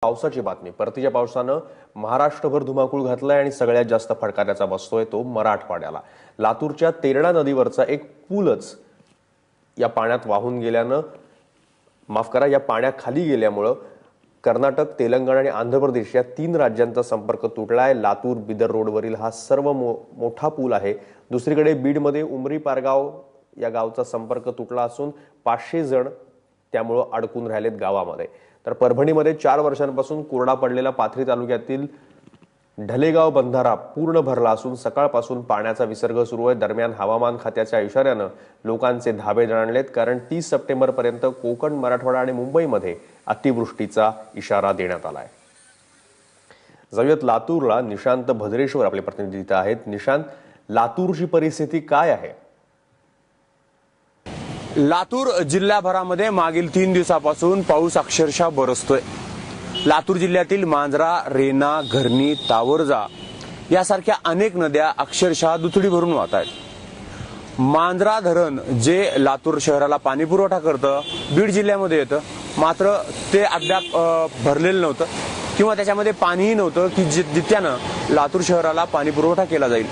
पावसाची बातमी। परतीच्या पावसानं महाराष्ट्रभर धुमाकूळ घातलाय आणि सगळ्यात जास्त फटका त्याचा बसतोय तो मराठवाड्याला। लातूरच्या तेरणा नदीवरचा एक पूलच या पाण्यात वाहून गेल्यानं या पाण्याखाली गेल्यामुळे कर्नाटक, तेलंगणा आणि आंध्र प्रदेश या 3 राज्यांचा संपर्क तुटलाय। लातूर बिदर रोडवरील हा सर्व मोठा पूल आहे। दुसरीकडे बीडमध्ये उमरी पारगाव या गावचा संपर्क तुटला असून 500 जण त्यामुळे अडकून राहिलेत गावामध्ये। तर परभणीमध्ये 4 वर्षांपासून कोरडा पडलेला पाथरी तालुक्यातील ढलेगाव बंधारा पूर्ण भरला असून सकाळपासून पाण्याचा विसर्ग सुरू आहे। दरम्यान हवामान खात्याच्या इशाऱ्यानं लोकांचे धाबे दणाणलेत, कारण 30 सप्टेंबर पर्यंत कोकण, मराठवाडा आणि मुंबईमध्ये अतिवृष्टीचा इशारा देण्यात आलाय। जाऊयात लातूरला, निशांत भद्रेश्वर आपले प्रतिनिधी इथे आहेत। निशांत, लातूरची परिस्थिती काय आहे? लातूर जिल्ह्याभरामध्ये मागील 3 दिवसापासून पाऊस अक्षरशः बरसतोय। लातूर जिल्ह्यातील मांजरा, रेणा, घरणी, तावरजा यासारख्या अनेक नद्या अक्षरशः दुथडी भरून वाहत आहेत। मांजरा धरण जे लातूर शहराला पाणी पुरवठा करतं, बीड जिल्ह्यामध्ये येतं, मात्र ते अद्याप भरलेलं नव्हतं किंवा त्याच्यामध्ये पाणीही नव्हतं की जिथ्यानं लातूर शहराला पाणी पुरवठा केला जाईल।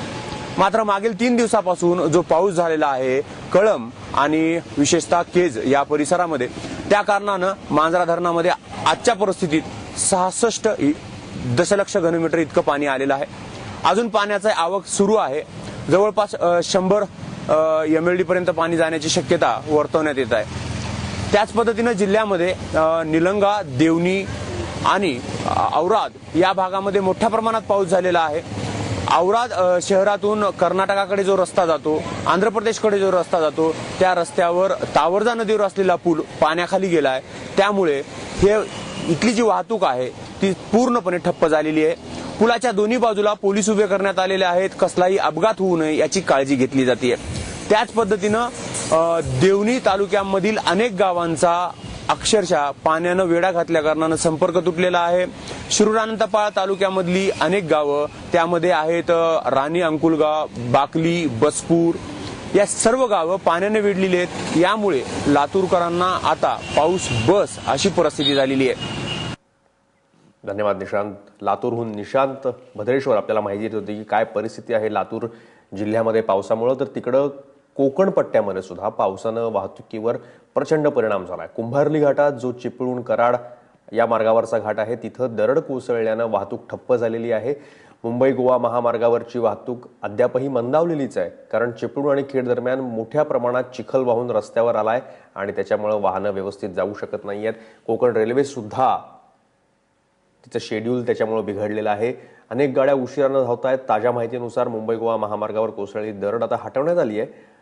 मात्र मागील 3 दिवसापासून जो पाऊस झालेला आहे कळंब आणि विशेषतः केज या परिसरामध्ये, त्या कारणानं मांजरा धरणामध्ये आजच्या परिस्थितीत 66 दशलक्ष घनमीटर इतकं पाणी आलेलं आहे। अजून पाण्याची आवक सुरू आहे। जवळपास 100 MLD पर्यंत पाणी जाण्याची शक्यता वर्तवण्यात येत आहे। त्याच पद्धतीनं जिल्ह्यामध्ये निलंगा, देवणी आणि औराद या भागामध्ये मोठ्या प्रमाणात पाऊस झालेला आहे। औराद शहरातून कर्नाटकाकडे जो रस्ता जातो, आंध्र प्रदेशकडे जो रस्ता जातो, त्या रस्त्यावर तावरजा नदीवर असलेला पूल पाण्याखाली गेलाय। त्यामुळे हे इथली जी वाहतूक आहे ती पूर्णपणे ठप्प झालेली आहे। पुलाच्या दोन्ही बाजूला पोलीस उभे करण्यात आलेले आहेत, कसलाही अपघात होऊ नये याची काळजी घेतली जाते। त्याच पद्धतीनं देवणी तालुक्यामधील अनेक गावांचा अक्षरशः पाण्यानं वेढा घातल्या कारणानं संपर्क तुटलेला आहे। शिरूर-अनंतपाळ तालुक्यामधली अनेक गावं, त्यामध्ये आहेत राणी अंकुलगाव, बाकली, बसपूर, या सर्व गावं पाण्याने वेढलेली आहेत। यामुळे लातूरकरांना आता पाऊस बस अशी परिस्थिती झालेली आहे। धन्यवाद निशांत। लातूरहून निशांत भद्रेश्वर आपल्याला माहिती देत होती की काय परिस्थिती आहे लातूर जिल्ह्यामध्ये पावसामुळे। तर तिकडं कोकण पट्ट्यामध्ये सुद्धा पावसानं वाहतुकीवर प्रचंड परिणाम झालाय। कुंभार्ली घाटात जो चिपळूण कराड या मार्गावरचा घाट आहे तिथं दरड कोसळल्यानं वाहतूक ठप्प झालेली आहे। मुंबई गोवा महामार्गावरची वाहतूक अद्यापही मंदावलेलीच आहे, कारण चिपळूण आणि खेड दरम्यान मोठ्या प्रमाणात चिखल वाहून रस्त्यावर आलाय आणि त्याच्यामुळे वाहनं व्यवस्थित जाऊ शकत नाहीयेत। कोकण रेल्वे सुद्धा तिचं शेड्यूल त्याच्यामुळे बिघडलेलं आहे। अनेक गाड्या उशिरानं धावत आहेत। ताज्या माहितीनुसार मुंबई गोवा महामार्गावर कोसळलेली दरड आता हटवण्यात आली आहे,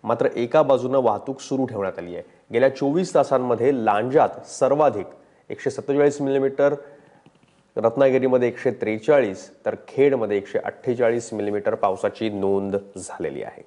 मात्र एका बाजूने वाहतूक सुरू ठेवण्यात आली आहे। गेल्या 24 तासांमध्ये लांजात सर्वाधिक 147 मिलीमीटर, रत्नागिरीमध्ये 143 तर खेडमध्ये 148 मिलीमीटर पावसाची नोंद झालेली आहे।